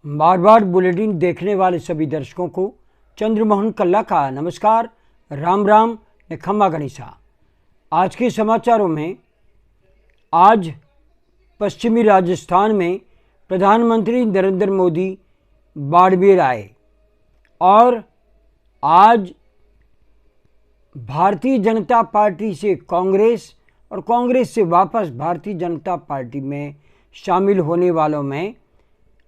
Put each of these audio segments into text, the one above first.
बार बार bulletin देखने वाले सभी दर्शकों को चंद्रमोहन कल्ला का नमस्कार, राम राम ने खम्मा गणिसा। आज के समाचारों में आज पश्चिमी राजस्थान में प्रधानमंत्री नरेंद्र मोदी बाड़मेर आए और आज भारतीय जनता पार्टी से कांग्रेस और कांग्रेस से वापस भारतीय जनता पार्टी में शामिल होने वालों में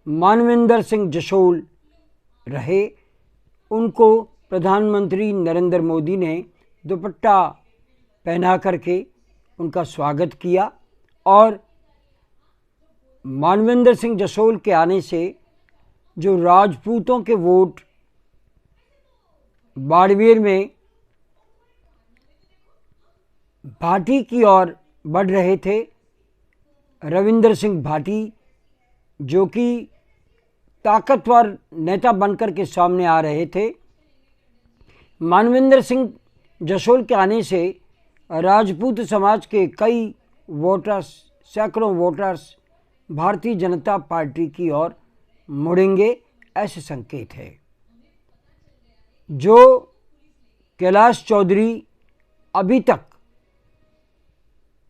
मानवेंद्र सिंह जसोल रहे। उनको प्रधानमंत्री नरेंद्र मोदी ने दुपट्टा पहना करके उनका स्वागत किया और मानवेंद्र सिंह जसोल के आने से जो राजपूतों के वोट बाड़मेर में भाटी की ओर बढ़ रहे थे, रविंद्र सिंह भाटी जो कि ताकतवर नेता बनकर के सामने आ रहे थे, मानवेंद्र सिंह जसोल के आने से राजपूत समाज के कई वोटर्स, सैकड़ों वोटर्स भारतीय जनता पार्टी की ओर मुड़ेंगे, ऐसे संकेत है। जो कैलाश चौधरी अभी तक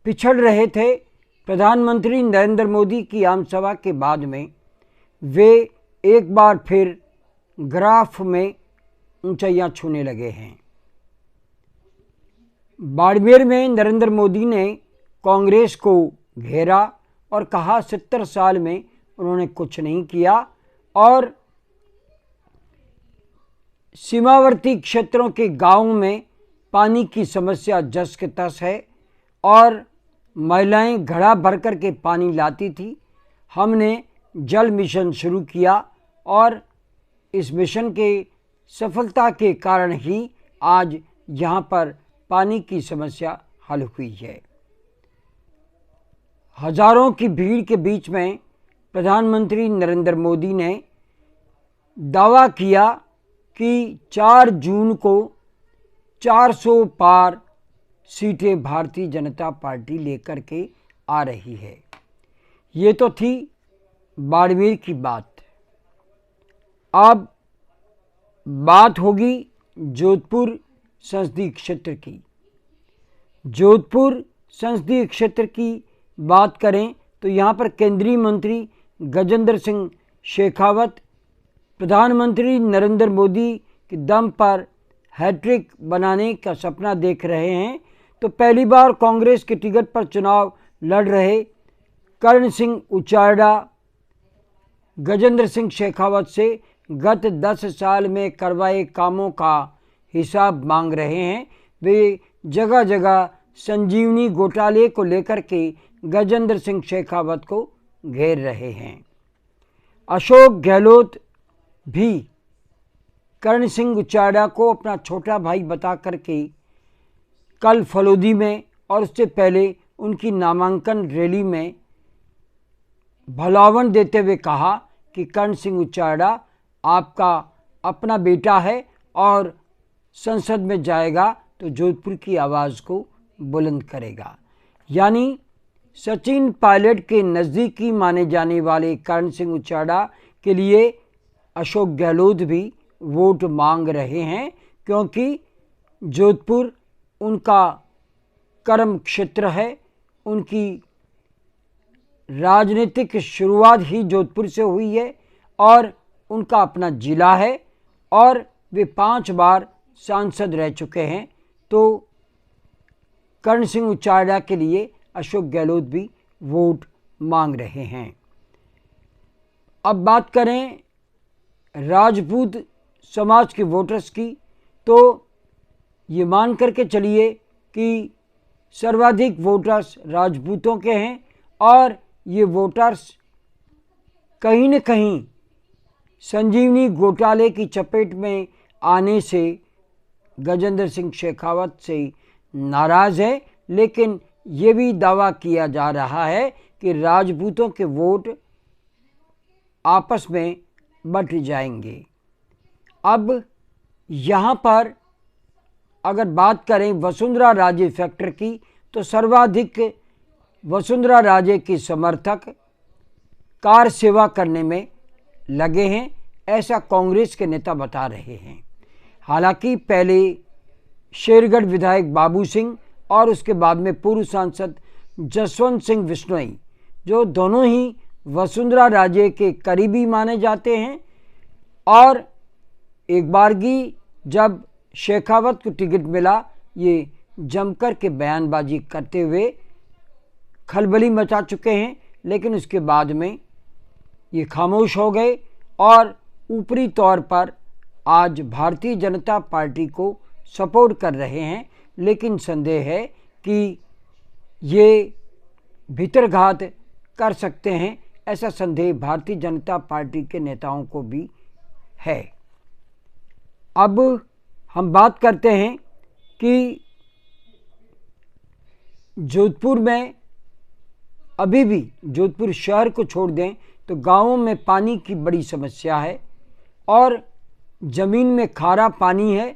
पिछड़ रहे थे प्रधानमंत्री नरेंद्र मोदी की आम सभा के बाद में, वे एक बार फिर ग्राफ में ऊंचाइयां छूने लगे हैं। बाड़मेर में नरेंद्र मोदी ने कांग्रेस को घेरा और कहा 70 साल में उन्होंने कुछ नहीं किया और सीमावर्ती क्षेत्रों के गांवों में पानी की समस्या जस के तस है और महिलाएं घड़ा भर कर के पानी लाती थी। हमने जल मिशन शुरू किया और इस मिशन के सफलता के कारण ही आज यहाँ पर पानी की समस्या हल हुई है। हजारों की भीड़ के बीच में प्रधानमंत्री नरेंद्र मोदी ने दावा किया कि 4 जून को 400 पार सीटें भारतीय जनता पार्टी लेकर के आ रही है। ये तो थी बाड़मेर की बात। अब बात होगी जोधपुर संसदीय क्षेत्र की। जोधपुर संसदीय क्षेत्र की बात करें तो यहाँ पर केंद्रीय मंत्री गजेंद्र सिंह शेखावत प्रधानमंत्री नरेंद्र मोदी के दम पर हैट्रिक बनाने का सपना देख रहे हैं। तो पहली बार कांग्रेस के टिकट पर चुनाव लड़ रहे कर्ण सिंह उचारडा गजेंद्र सिंह शेखावत से गत 10 साल में करवाए कामों का हिसाब मांग रहे हैं। वे जगह जगह संजीवनी घोटाले को लेकर के गजेंद्र सिंह शेखावत को घेर रहे हैं। अशोक गहलोत भी कर्ण सिंह उचारडा को अपना छोटा भाई बता करके कल फलोदी में और उससे पहले उनकी नामांकन रैली में भलावन देते हुए कहा कि कर्ण सिंह उचारडा आपका अपना बेटा है और संसद में जाएगा तो जोधपुर की आवाज़ को बुलंद करेगा। यानी सचिन पायलट के नज़दीकी माने जाने वाले कर्ण सिंह उचारडा के लिए अशोक गहलोत भी वोट मांग रहे हैं, क्योंकि जोधपुर उनका कर्म क्षेत्र है। उनकी राजनीतिक शुरुआत ही जोधपुर से हुई है और उनका अपना जिला है और वे 5 बार सांसद रह चुके हैं। तो कर्ण सिंह उचारडा के लिए अशोक गहलोत भी वोट मांग रहे हैं। अब बात करें राजपूत समाज के वोटर्स की, तो ये मान करके चलिए कि सर्वाधिक वोटर्स राजपूतों के हैं और ये वोटर्स कहीं न कहीं संजीवनी घोटाले की चपेट में आने से गजेंद्र सिंह शेखावत से नाराज़ है। लेकिन ये भी दावा किया जा रहा है कि राजपूतों के वोट आपस में बंट जाएंगे। अब यहाँ पर अगर बात करें वसुंधरा राजे फैक्टर की, तो सर्वाधिक वसुंधरा राजे के समर्थक कार सेवा करने में लगे हैं, ऐसा कांग्रेस के नेता बता रहे हैं। हालांकि पहले शेरगढ़ विधायक बाबू सिंह और उसके बाद में पूर्व सांसद जसवंत सिंह बिश्नोई, जो दोनों ही वसुंधरा राजे के करीबी माने जाते हैं, और एक बारगी जब शेखावत को टिकट मिला, ये जमकर के बयानबाजी करते हुए खलबली मचा चुके हैं, लेकिन उसके बाद में ये खामोश हो गए और ऊपरी तौर पर आज भारतीय जनता पार्टी को सपोर्ट कर रहे हैं। लेकिन संदेह है कि ये भीतरघात कर सकते हैं, ऐसा संदेह भारतीय जनता पार्टी के नेताओं को भी है। अब हम बात करते हैं कि जोधपुर में अभी भी, जोधपुर शहर को छोड़ दें तो गांवों में पानी की बड़ी समस्या है और ज़मीन में खारा पानी है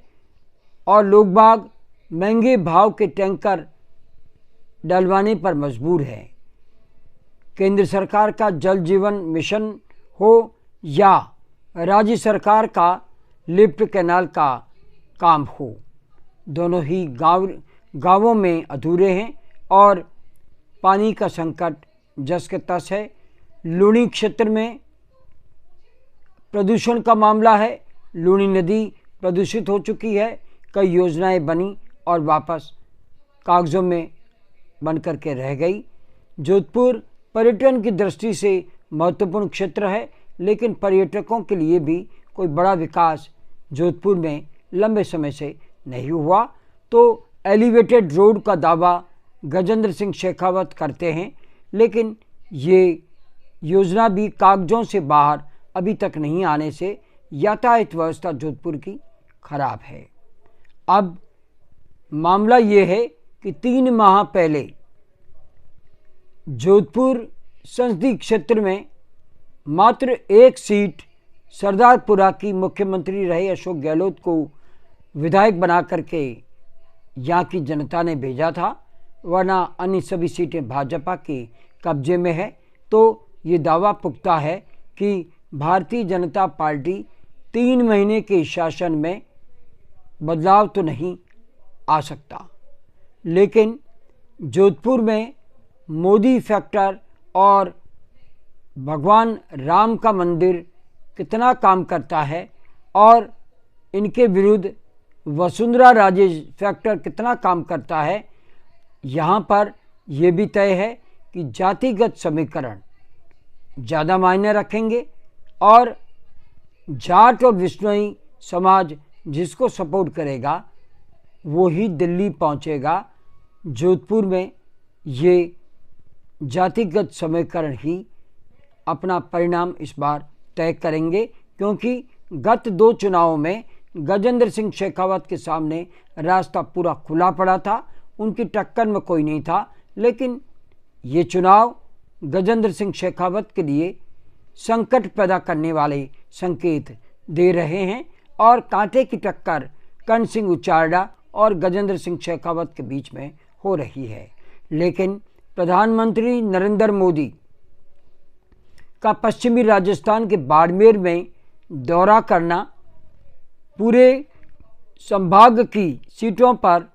और लोग बाग महंगे भाव के टैंकर डलवाने पर मजबूर है। केंद्र सरकार का जल जीवन मिशन हो या राज्य सरकार का लिफ्ट कैनाल का काम हो, दोनों ही गांवों में अधूरे हैं और पानी का संकट जस के तस है। लूणी क्षेत्र में प्रदूषण का मामला है, लूणी नदी प्रदूषित हो चुकी है, कई योजनाएं बनी और वापस कागज़ों में बन कर के रह गई। जोधपुर पर्यटन की दृष्टि से महत्वपूर्ण क्षेत्र है, लेकिन पर्यटकों के लिए भी कोई बड़ा विकास जोधपुर में लंबे समय से नहीं हुआ। तो एलिवेटेड रोड का दावा गजेंद्र सिंह शेखावत करते हैं, लेकिन ये योजना भी कागजों से बाहर अभी तक नहीं आने से यातायात व्यवस्था जोधपुर की खराब है। अब मामला ये है कि 3 माह पहले जोधपुर संसदीय क्षेत्र में मात्र एक सीट सरदारपुरा की मुख्यमंत्री रहे अशोक गहलोत को विधायक बना करके यहाँ की जनता ने भेजा था, वरना अन्य सभी सीटें भाजपा के कब्जे में है। तो ये दावा पुख्ता है कि भारतीय जनता पार्टी 3 महीने के शासन में बदलाव तो नहीं आ सकता, लेकिन जोधपुर में मोदी फैक्टर और भगवान राम का मंदिर कितना काम करता है और इनके विरुद्ध वसुंधरा राजे फैक्टर कितना काम करता है, यहाँ पर यह भी तय है कि जातिगत समीकरण ज़्यादा मायने रखेंगे और जाट और बिश्नोई समाज जिसको सपोर्ट करेगा वो ही दिल्ली पहुँचेगा। जोधपुर में ये जातिगत समीकरण ही अपना परिणाम इस बार तय करेंगे, क्योंकि गत 2 चुनावों में गजेंद्र सिंह शेखावत के सामने रास्ता पूरा खुला पड़ा था, उनकी टक्कर में कोई नहीं था। लेकिन ये चुनाव गजेंद्र सिंह शेखावत के लिए संकट पैदा करने वाले संकेत दे रहे हैं और कांटे की टक्कर कर्ण सिंह उचारडा और गजेंद्र सिंह शेखावत के बीच में हो रही है। लेकिन प्रधानमंत्री नरेंद्र मोदी का पश्चिमी राजस्थान के बाड़मेर में दौरा करना पूरे संभाग की सीटों पर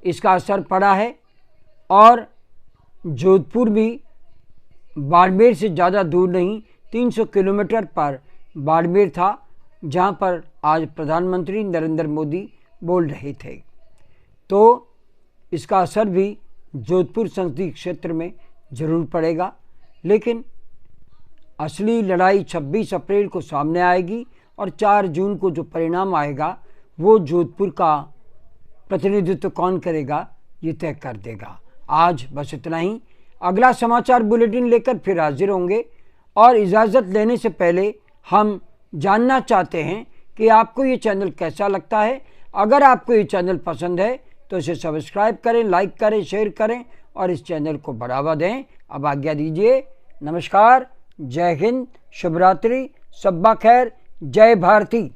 इसका असर पड़ा है और जोधपुर भी बाड़मेर से ज़्यादा दूर नहीं, 300 किलोमीटर पर बाड़मेर था, जहां पर आज प्रधानमंत्री नरेंद्र मोदी बोल रहे थे। तो इसका असर भी जोधपुर संसदीय क्षेत्र में ज़रूर पड़ेगा, लेकिन असली लड़ाई 26 अप्रैल को सामने आएगी और 4 जून को जो परिणाम आएगा वो जोधपुर का प्रतिनिधित्व कौन करेगा ये तय कर देगा। आज बस इतना ही। अगला समाचार बुलेटिन लेकर फिर हाजिर होंगे और इजाज़त लेने से पहले हम जानना चाहते हैं कि आपको ये चैनल कैसा लगता है। अगर आपको ये चैनल पसंद है तो इसे सब्सक्राइब करें, लाइक करें, शेयर करें और इस चैनल को बढ़ावा दें। अब आज्ञा दीजिए। नमस्कार, जय हिंद, शुभ रात्रि, सब्बा खैर, जय भारती।